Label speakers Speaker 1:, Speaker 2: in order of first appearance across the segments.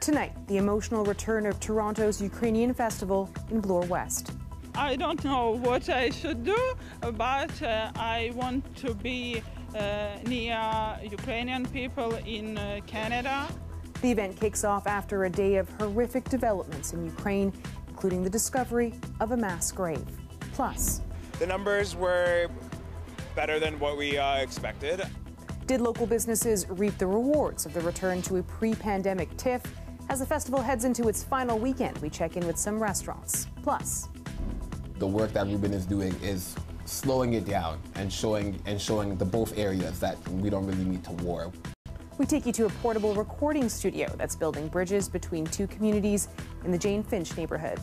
Speaker 1: Tonight, the emotional return of Toronto's Ukrainian festival in Bloor West.
Speaker 2: I don't know what I should do, but I want to be near Ukrainian people in Canada.
Speaker 1: The event kicks off after a day of horrific developments in Ukraine, including the discovery of a mass grave. Plus,
Speaker 3: the numbers were better than what we expected.
Speaker 1: Did local businesses reap the rewards of the return to a pre-pandemic TIFF? As the festival heads into its final weekend, we check in with some restaurants. Plus,
Speaker 4: the work that Ruben is doing is slowing it down and showing the both areas that we don't really need to war.
Speaker 1: We take you to a portable recording studio that's building bridges between two communities in the Jane Finch neighborhood.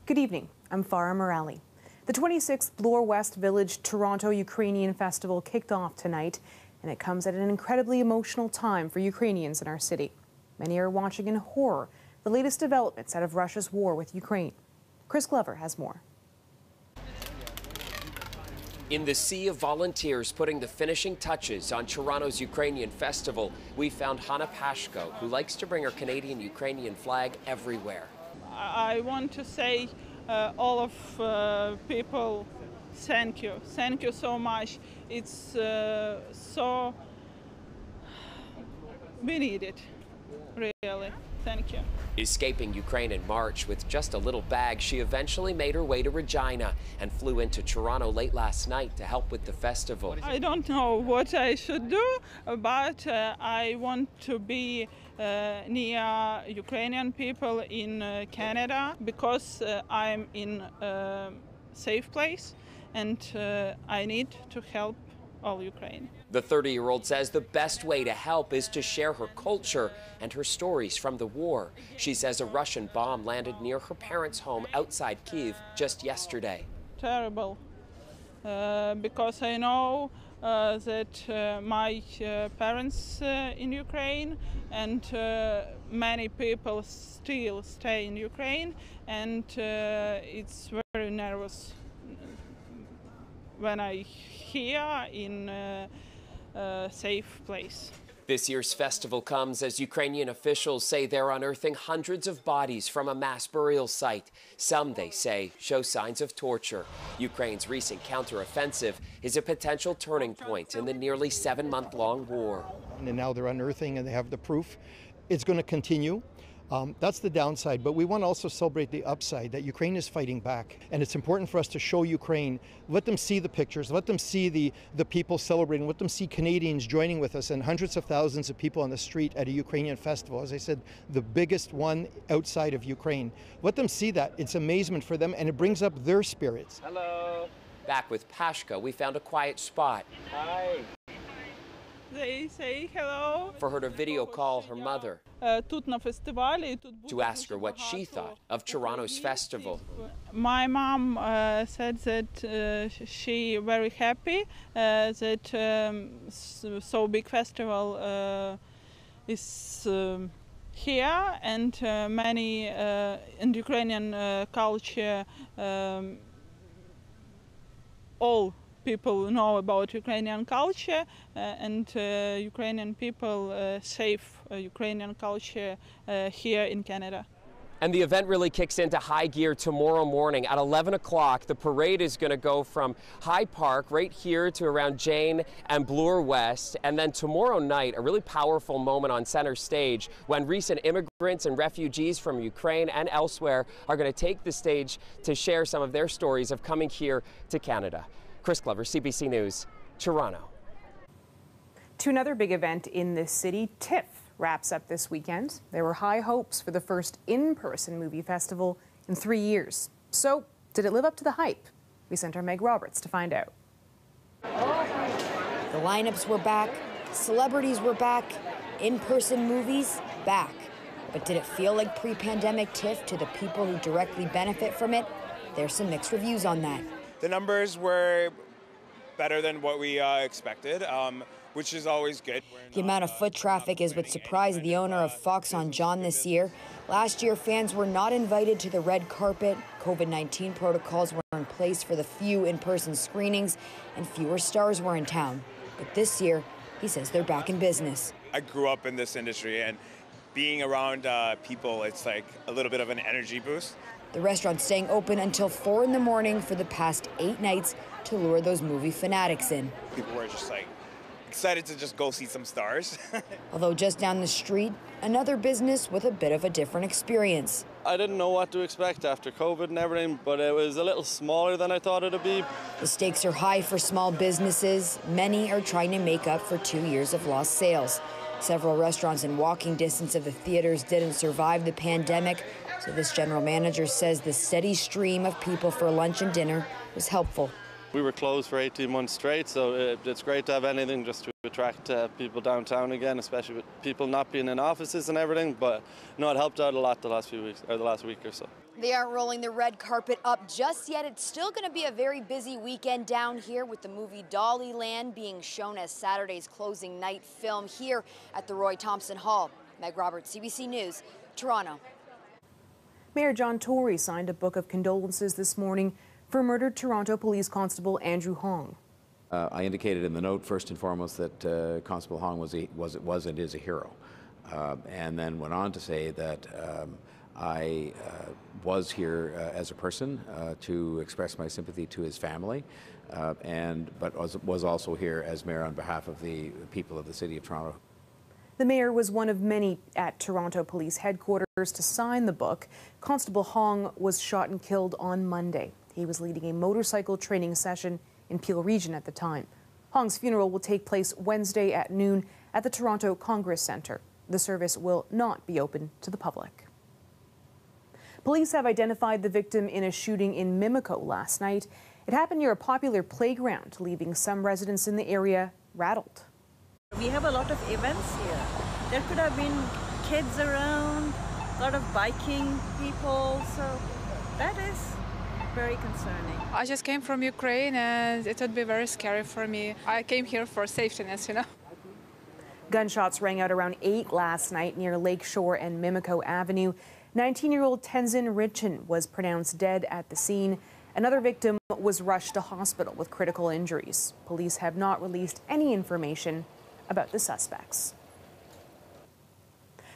Speaker 1: Good evening, I'm Farah Morali. The 26th Bloor West Village Toronto Ukrainian Festival kicked off tonight, and it comes at an incredibly emotional time for Ukrainians in our city. Many are watching in horror the latest developments out of Russia's war with Ukraine. Chris Glover has more.
Speaker 5: In the sea of volunteers putting the finishing touches on Toronto's Ukrainian festival, we found Hanna Pashko, who likes to bring her Canadian-Ukrainian flag everywhere.
Speaker 2: I want to say all of people, thank you. Thank you so much. It's so, we need it, really. Thank you.
Speaker 5: Escaping Ukraine in March with just a little bag, she eventually made her way to Regina and flew into Toronto late last night to help with the festival.
Speaker 2: I don't know what I should do, but I want to be near Ukrainian people in Canada because I'm in a safe place and I need to help all Ukraine.
Speaker 5: The 30-year-old says the best way to help is to share her culture and her stories from the war. She says a Russian bomb landed near her parents' home outside Kyiv just yesterday.
Speaker 2: Terrible, because I know that my parents in Ukraine and many people still stay in Ukraine, and it's very nervous when I hear in a safe place.
Speaker 5: This year's festival comes as Ukrainian officials say they're unearthing hundreds of bodies from a mass burial site. Some, they say, show signs of torture. Ukraine's recent counteroffensive is a potential turning point in the nearly 7-month-long war.
Speaker 6: And now they're unearthing and they have the proof. It's going to continue. That's the downside, but we want to also celebrate the upside, that Ukraine is fighting back. And it's important for us to show Ukraine, let them see the pictures, let them see the people celebrating, let them see Canadians joining with us and hundreds of thousands of people on the street at a Ukrainian festival. As I said, the biggest one outside of Ukraine. Let them see that. It's amazement for them and it brings up their spirits.
Speaker 5: Hello. Back with Pashka, we found a quiet spot.
Speaker 3: Hi.
Speaker 2: They say hello.
Speaker 5: For her to video call her mother.
Speaker 2: To
Speaker 5: ask her what she thought of Toronto's festival.
Speaker 2: My mom said that she very happy that so big festival is here, and many in Ukrainian culture all people know about Ukrainian culture, and Ukrainian people save Ukrainian culture here in Canada.
Speaker 5: And the event really kicks into high gear tomorrow morning at 11 o'clock. The parade is going to go from Hyde Park right here to around Jane and Bloor West. And then tomorrow night, a really powerful moment on center stage when recent immigrants and refugees from Ukraine and elsewhere are going to take the stage to share some of their stories of coming here to Canada. Chris Glover, CBC News, Toronto.
Speaker 1: To another big event in this city, TIFF wraps up this weekend. There were high hopes for the first in-person movie festival in 3 years. So, did it live up to the hype? We sent our Meg Roberts to find out.
Speaker 7: The lineups were back, celebrities were back, in-person movies back. But did it feel like pre-pandemic TIFF to the people who directly benefit from it? There's some mixed reviews on that.
Speaker 3: The numbers were better than what we expected, which is always good.
Speaker 7: The amount of foot traffic is what surprised the owner of Fox on John this year. Last year, fans were not invited to the red carpet. COVID-19 protocols were in place for the few in-person screenings, and fewer stars were in town. But this year, he says they're back in business.
Speaker 3: I grew up in this industry, and being around people, it's like a little bit of an energy boost.
Speaker 7: The restaurant's staying open until 4 in the morning for the past 8 nights to lure those movie fanatics in.
Speaker 3: People were just like excited to just go see some stars.
Speaker 7: Although just down the street, another business with a bit of a different experience.
Speaker 8: I didn't know what to expect after COVID and everything, but it was a little smaller than I thought it'd be.
Speaker 7: The stakes are high for small businesses. Many are trying to make up for 2 years of lost sales. Several restaurants in walking distance of the theaters didn't survive the pandemic, so this general manager says the steady stream of people for lunch and dinner was helpful.
Speaker 8: We were closed for 18 months straight, so it's great to have anything just to attract people downtown again, especially with people not being in offices and everything. But no, it helped out a lot the last few weeks, or the last week or so.
Speaker 7: They aren't rolling the red carpet up just yet. It's still going to be a very busy weekend down here, with the movie Dollyland being shown as Saturday's closing night film here at the Roy Thompson Hall. Meg Roberts, CBC News, Toronto.
Speaker 1: Mayor John Tory signed a book of condolences this morning for murdered Toronto Police Constable Andrew Hong.
Speaker 9: I indicated in the note, first and foremost, that Constable Hong was and is a hero, and then went on to say that I was here as a person to express my sympathy to his family, but was also here as mayor on behalf of the people of the City of Toronto.
Speaker 1: The mayor was one of many at Toronto Police headquarters to sign the book. Constable Hong was shot and killed on Monday. He was leading a motorcycle training session in Peel Region at the time. Hong's funeral will take place Wednesday at noon at the Toronto Congress Centre. The service will not be open to the public. Police have identified the victim in a shooting in Mimico last night. It happened near a popular playground, leaving some residents in the area rattled.
Speaker 10: We have a lot of events here. There could have been kids around, a lot of biking people, so that is very concerning.
Speaker 11: I just came from Ukraine and it would be very scary for me. I came here for safetyness, you know.
Speaker 1: Gunshots rang out around 8 last night near Lakeshore and Mimico Avenue. 19-year-old Tenzin Richin was pronounced dead at the scene. Another victim was rushed to hospital with critical injuries. Police have not released any information about the suspects.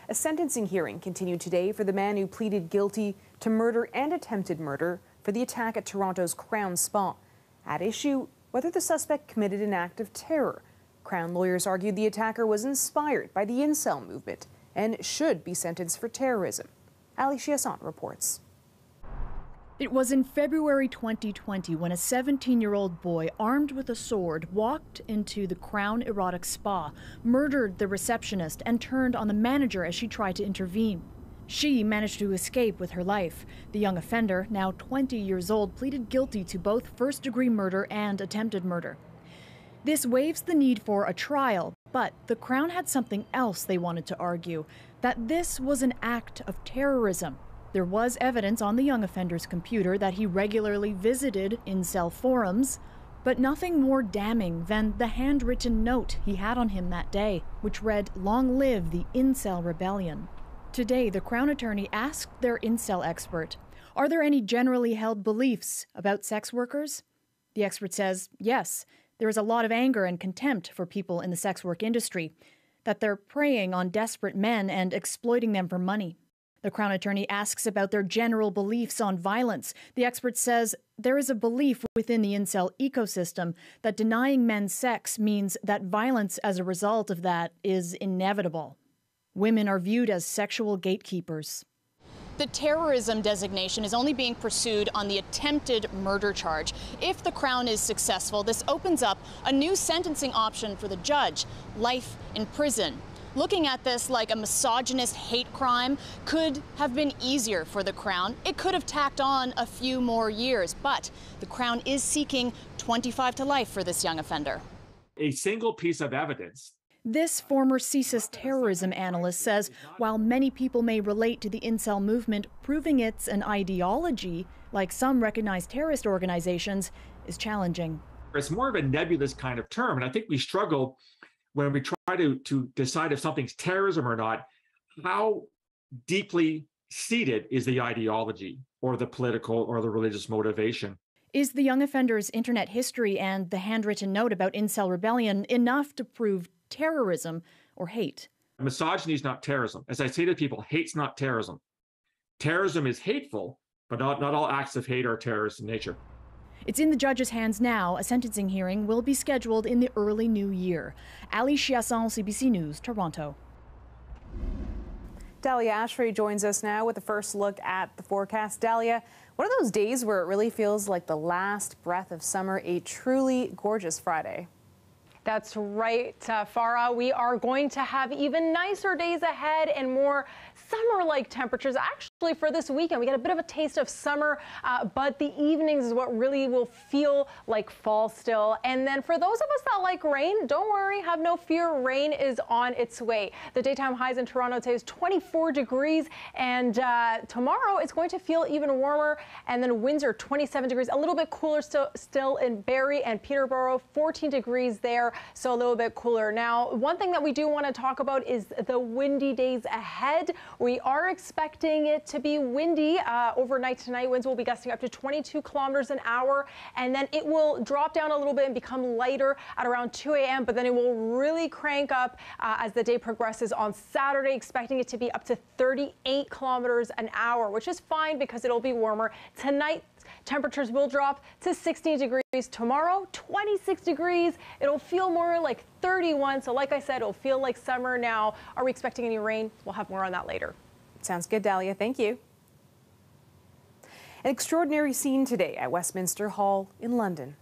Speaker 1: A sentencing hearing continued today for the man who pleaded guilty to murder and attempted murder for the attack at Toronto's Crown Spa. At issue, whether the suspect committed an act of terror. Crown lawyers argued the attacker was inspired by the incel movement and should be sentenced for terrorism. Ali Chiasson reports.
Speaker 12: It was in February 2020 when a 17-year-old boy armed with a sword walked into the Crown Erotic Spa, murdered the receptionist, and turned on the manager as she tried to intervene. She managed to escape with her life. The young offender, now 20 years old, pleaded guilty to both first-degree murder and attempted murder. This waives the need for a trial, but the Crown had something else they wanted to argue, that this was an act of terrorism. There was evidence on the young offender's computer that he regularly visited incel forums, but nothing more damning than the handwritten note he had on him that day, which read, "Long live the incel rebellion." Today, the Crown Attorney asked their incel expert, are there any generally held beliefs about sex workers? The expert says, yes, there is a lot of anger and contempt for people in the sex work industry, that they're preying on desperate men and exploiting them for money. The Crown Attorney asks about their general beliefs on violence. The expert says there is a belief within the incel ecosystem that denying men sex means that violence as a result of that is inevitable. Women are viewed as sexual gatekeepers.
Speaker 13: The terrorism designation is only being pursued on the attempted murder charge. If the Crown is successful, this opens up a new sentencing option for the judge, life in prison. Looking at this like a misogynist hate crime could have been easier for the Crown. It could have tacked on a few more years, but the Crown is seeking 25 to life for this young offender.
Speaker 14: A single piece of evidence.
Speaker 12: This former CSIS terrorism analyst says while many people may relate to the incel movement, proving it's an ideology, like some recognized terrorist organizations, is challenging.
Speaker 14: It's more of a nebulous kind of term, and I think we struggle when we try to decide if something's terrorism or not. How deeply seated is the ideology or the political or the religious motivation?
Speaker 12: Is the young offender's internet history and the handwritten note about incel rebellion enough to prove terrorism, or hate.
Speaker 14: Misogyny is not terrorism. As I say to people, hate's not terrorism. Terrorism is hateful, but not all acts of hate are terrorist in nature.
Speaker 12: It's in the judge's hands now. A sentencing hearing will be scheduled in the early new year. Ali Chiasson, CBC News, Toronto.
Speaker 1: Dahlia Ashray joins us now with the first look at the forecast. Dahlia, one of those days where it really feels like the last breath of summer, a truly gorgeous Friday.
Speaker 15: That's right, Farah. We are going to have even nicer days ahead and more summer-like temperatures. Actually, for this weekend, we get a bit of a taste of summer, but the evenings is what really will feel like fall still. And then for those of us that like rain, don't worry, have no fear. Rain is on its way. The daytime highs in Toronto today is 24 degrees, and tomorrow it's going to feel even warmer. And then Windsor, 27 degrees, a little bit cooler still in Barrie and Peterborough, 14 degrees there. So a little bit cooler. Now, one thing that we do want to talk about is the windy days ahead. We are expecting it to be windy overnight tonight. Winds will be gusting up to 22 kilometers an hour, and then it will drop down a little bit and become lighter at around 2 a.m., but then it will really crank up as the day progresses on Saturday, expecting it to be up to 38 kilometers an hour, which is fine because it'll be warmer. Tonight, temperatures will drop to 16 degrees. Tomorrow, 26 degrees. It'll feel more like 31. So like I said, it'll feel like summer now. Are we expecting any rain? We'll have more on that later.
Speaker 1: Sounds good, Dahlia. Thank you. An extraordinary scene today at Westminster Hall in London.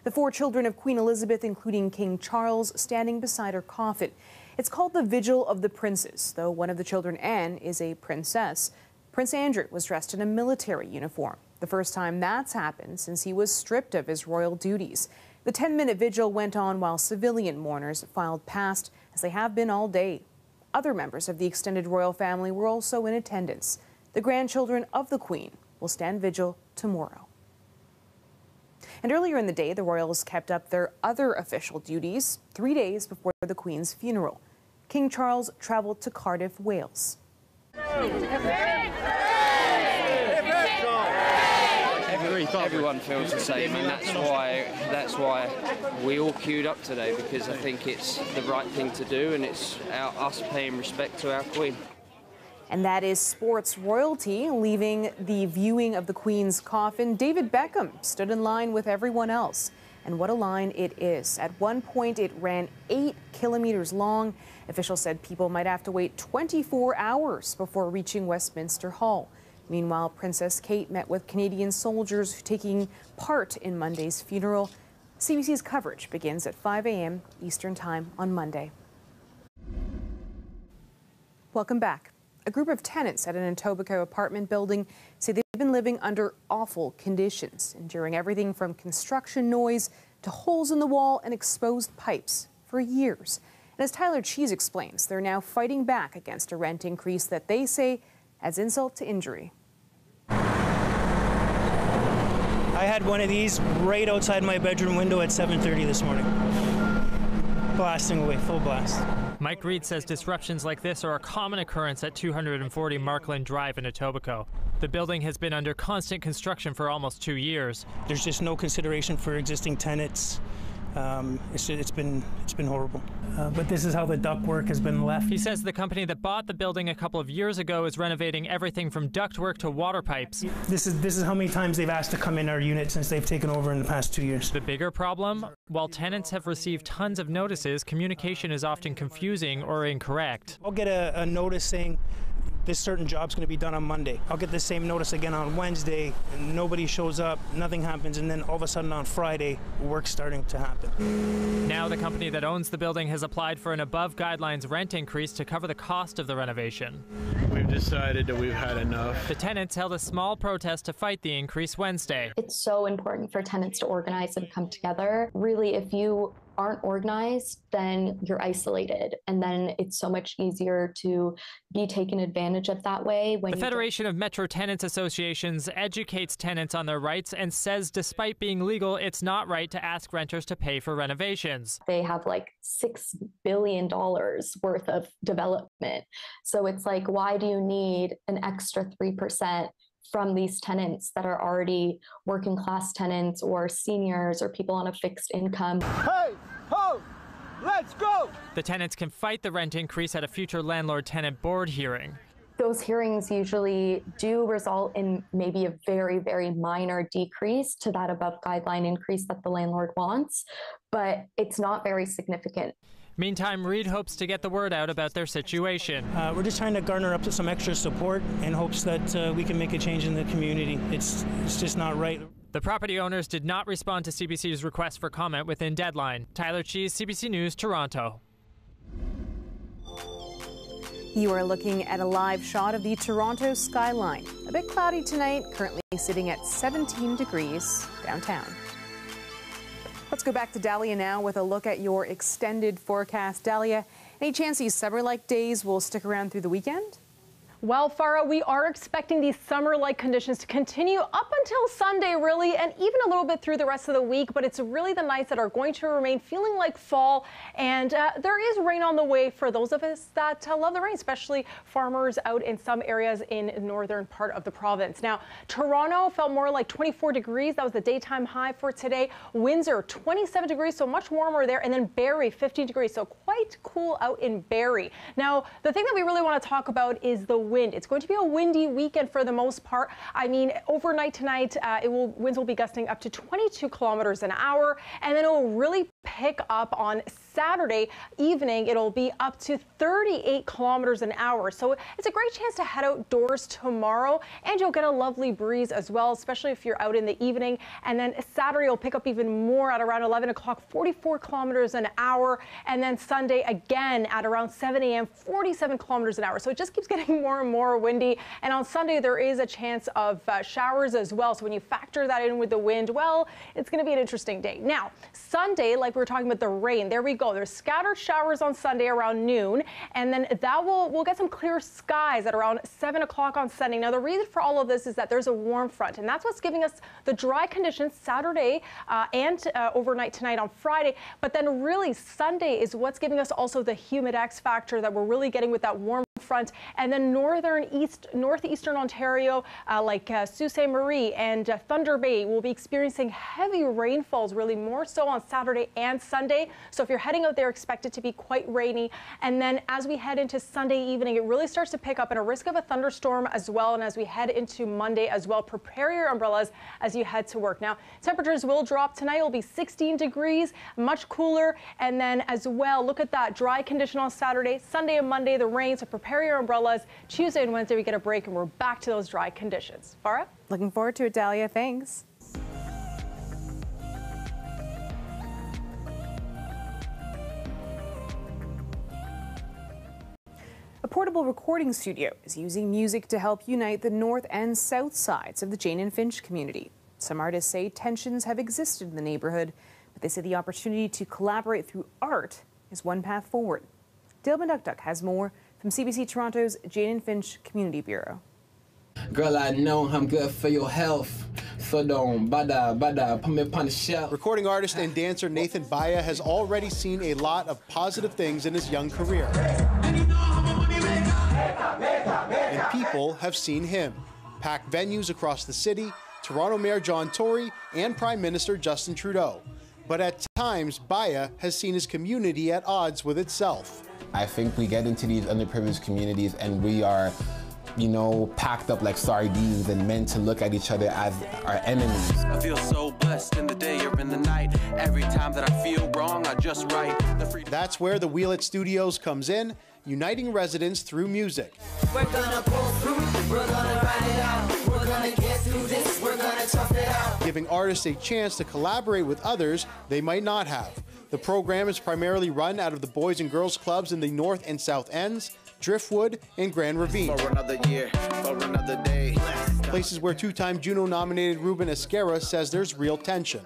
Speaker 1: The 4 children of Queen Elizabeth, including King Charles, standing beside her coffin. It's called the Vigil of the Princes, though one of the children, Anne, is a princess. Prince Andrew was dressed in a military uniform, the first time that's happened since he was stripped of his royal duties. The 10-minute vigil went on while civilian mourners filed past, as they have been all day. Other members of the extended royal family were also in attendance. The grandchildren of the Queen will stand vigil tomorrow. And earlier in the day, the royals kept up their other official duties 3 days before the Queen's funeral. King Charles traveled to Cardiff, Wales.
Speaker 16: Everyone feels the same, and that's why we all queued up today, because I think it's the right thing to do, and it's us paying respect to our Queen.
Speaker 1: And that is sports royalty. Leaving the viewing of the Queen's coffin, David Beckham stood in line with everyone else. And what a line it is. At one point, it ran 8 kilometers long. Officials said people might have to wait 24 hours before reaching Westminster Hall. Meanwhile, Princess Kate met with Canadian soldiers taking part in Monday's funeral. CBC's coverage begins at 5 a.m. Eastern Time on Monday. Welcome back. A group of tenants at an Etobicoke apartment building say they've been living under awful conditions, enduring everything from construction noise to holes in the wall and exposed pipes for years. And as Tyler Cheese explains, they're now fighting back against a rent increase that they say adds insult to injury.
Speaker 17: I had one of these right outside my bedroom window at 7:30 this morning. Blasting away, full blast.
Speaker 18: Mike Reed says disruptions like this are a common occurrence at 240 Markland Drive in Etobicoke. The building has been under constant construction for almost 2 years.
Speaker 17: There's just no consideration for existing tenants. It's been horrible. But this is how the ductwork has been left.
Speaker 18: He says the company that bought the building a couple of years ago is renovating everything from ductwork to water pipes.
Speaker 17: This is how many times they've asked to come in our unit since they've taken over in the past 2 years.
Speaker 18: The bigger problem? While tenants have received tons of notices, communication is often confusing or incorrect.
Speaker 17: I'll get a notice saying this certain job's going to be done on Monday. I'll get the same notice again on Wednesday, and nobody shows up, nothing happens, and then all of a sudden on Friday, work's starting to happen.
Speaker 18: Now the company that owns the building has applied for an above guidelines rent increase to cover the cost of the renovation.
Speaker 19: We've decided that we've had enough.
Speaker 18: The tenants held a small protest to fight the increase Wednesday.
Speaker 20: It's so important for tenants to organize and come together. Really, if you aren't organized, then you're isolated, and then it's so much easier to be taken advantage of that way.
Speaker 18: The Federation of Metro Tenants Associations educates tenants on their rights and says despite being legal, it's not right to ask renters to pay for renovations.
Speaker 20: They have like $6 billion worth of development. So it's like, why do you need an extra 3% from these tenants that are already working class tenants or seniors or people on a fixed income?
Speaker 21: Hey, ho! Let's go!
Speaker 18: The tenants can fight the rent increase at a future landlord-tenant board hearing.
Speaker 20: Those hearings usually do result in maybe a very, very minor decrease to that above guideline increase that the landlord wants, but it's not very significant.
Speaker 18: Meantime, Reed hopes to get the word out about their situation.
Speaker 17: We're just trying to garner up some extra support in hopes that we can make a change in the community. It's just not right.
Speaker 18: The property owners did not respond to CBC's request for comment within deadline. Tyler Cheese, CBC News, Toronto.
Speaker 1: You are looking at a live shot of the Toronto skyline. A bit cloudy tonight, currently sitting at 17 degrees downtown. Let's go back to Dahlia now with a look at your extended forecast. Dahlia, any chance these summer-like days will stick around through the weekend?
Speaker 15: Well, Farah, we are expecting these summer-like conditions to continue up until Sunday, really, and even a little bit through the rest of the week. But it's really the nights that are going to remain feeling like fall. And there is rain on the way for those of us that love the rain, especially farmers out in some areas in northern part of the province. Now, Toronto felt more like 24 degrees. That was the daytime high for today. Windsor, 27 degrees, so much warmer there. And then Barrie, 15 degrees, so quite cool out in Barrie. Now, the thing that we really want to talk about is the wind. It's going to be a windy weekend for the most part. I mean, overnight tonight, winds will be gusting up to 22 kilometers an hour, and then it will really pick up on Saturday evening. It'll be up to 38 kilometers an hour. So it's a great chance to head outdoors tomorrow, and you'll get a lovely breeze as well, especially if you're out in the evening. And then Saturday will pick up even more at around 11 o'clock, 44 kilometers an hour. And then Sunday again at around 7 a.m., 47 kilometers an hour. So it just keeps getting more and more windy. And on Sunday, there is a chance of showers as well. So when you factor that in with the wind, well, it's going to be an interesting day. Now, Sunday, like we were talking about the rain, there we go. There's scattered showers on Sunday around noon, and then we'll get some clear skies at around 7 o'clock on Sunday. Now, the reason for all of this is that there's a warm front, and that's what's giving us the dry conditions Saturday and overnight tonight on Friday. But then really Sunday is what's giving us also the humid X factor that we're really getting with that warm front. And then northeastern Ontario, like Sault Ste. Marie and Thunder Bay, will be experiencing heavy rainfalls, really more so on Saturday and Sunday. So if you're heading out there, expect it to be quite rainy. And then as we head into Sunday evening, it really starts to pick up and a risk of a thunderstorm as well. And as we head into Monday as well, prepare your umbrellas as you head to work. Now, temperatures will drop tonight. It'll be 16 degrees, much cooler. And then as well, look at that dry condition on Saturday, Sunday and Monday, the rain. So prepare your umbrellas. Tuesday and Wednesday, we get a break and we're back to those dry conditions. Farah?
Speaker 1: Looking forward to it, Dahlia. Thanks. A portable recording studio is using music to help unite the north and south sides of the Jane and Finch community. Some artists say tensions have existed in the neighborhood, but they say the opportunity to collaborate through art is one path forward. Dale Mendukduk has more from CBC Toronto's Jane and Finch Community Bureau.
Speaker 4: Girl, I know I'm good for your health, so don't bada, put me upon the shelf.
Speaker 22: Recording artist and dancer Nathan Baya has already seen a lot of positive things in his young career. And people have seen him. Packed venues across the city, Toronto Mayor John Tory, and Prime Minister Justin Trudeau. But at times, Baya has seen his community at odds with itself.
Speaker 4: I think we get into these underprivileged communities and we are, packed up like sardines and meant to look at each other as our enemies.
Speaker 23: I feel so blessed in the day or in the night. Every time that I feel wrong, I just write.
Speaker 22: That's where the Wheel It Studios comes in, uniting residents through music.
Speaker 23: We're gonna pull through, we're gonna ride it out, we're gonna get through this, we're gonna tough it out.
Speaker 22: Giving artists a chance to collaborate with others they might not have. The program is primarily run out of the Boys and Girls Clubs in the North and South Ends, Driftwood, and Grand Ravine.
Speaker 23: For another year, for another day.
Speaker 22: Places where two-time Juno-nominated Ruben Esquerra says there's real tension.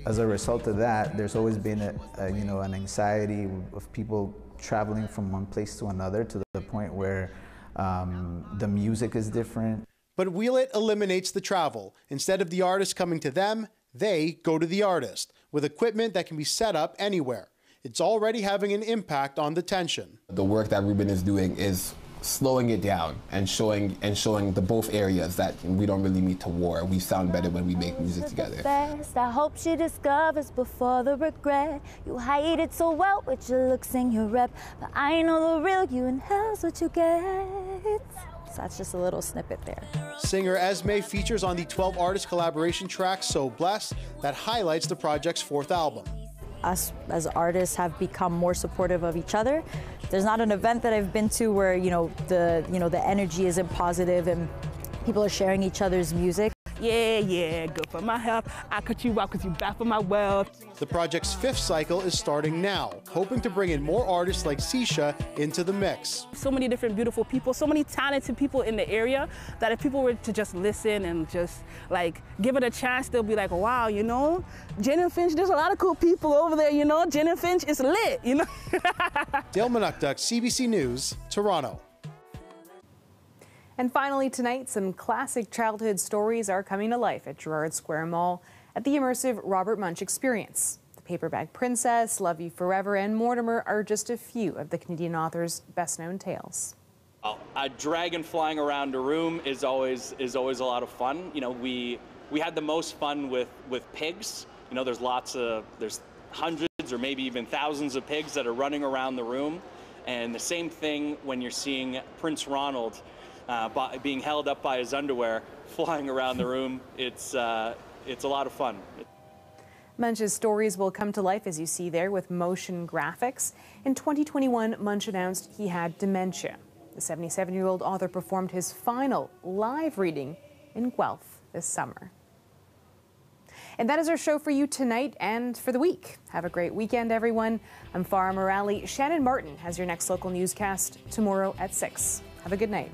Speaker 24: As a result of that, there's always been an anxiety of people traveling from one place to another to the point where the music is different.
Speaker 22: But Wheel It eliminates the travel. Instead of the artist coming to them, they go to the artist with equipment that can be set up anywhere. It's already having an impact on the tension.
Speaker 4: The work that Ruben is doing is slowing it down and showing the both areas that we don't really need to war. We sound better when we make music together.
Speaker 2: Best. I hope she discovers before the regret. You hide it so well with your looks and your rep, but I know the real you, and hell's what you get. So that's just a little snippet there.
Speaker 22: Singer Esme features on the 12-artist collaboration track So Blessed that highlights the project's 4th album.
Speaker 2: Us as artists have become more supportive of each other. There's not an event that I've been to where the energy isn't positive and people are sharing each other's music.
Speaker 5: Yeah, good for my health. I cut you out because you bad for my wealth.
Speaker 22: The project's 5th cycle is starting now, hoping to bring in more artists like Sisha into the mix.
Speaker 5: So many different beautiful people, so many talented people in the area that if people were to just listen and just like give it a chance, they'll be like, wow, Jen and Finch, there's a lot of cool people over there, Jen and Finch is lit,
Speaker 22: Dale Manukduk, CBC News, Toronto.
Speaker 1: And finally tonight, some classic childhood stories are coming to life at Gerrard Square Mall at the immersive Robert Munsch experience. The Paper Bag Princess, Love You Forever, and Mortimer are just a few of the Canadian author's best-known tales.
Speaker 6: A dragon flying around a room is always a lot of fun. We had the most fun with pigs. There's hundreds or maybe even thousands of pigs that are running around the room. And the same thing when you're seeing Prince Ronald being held up by his underwear, flying around the room. It's a lot of fun.
Speaker 1: Munsch's stories will come to life, as you see there, with motion graphics. In 2021, Munsch announced he had dementia. The 77-year-old author performed his final live reading in Guelph this summer. And that is our show for you tonight and for the week. Have a great weekend, everyone. I'm Farah Morali. Shannon Martin has your next local newscast tomorrow at 6. Have a good night.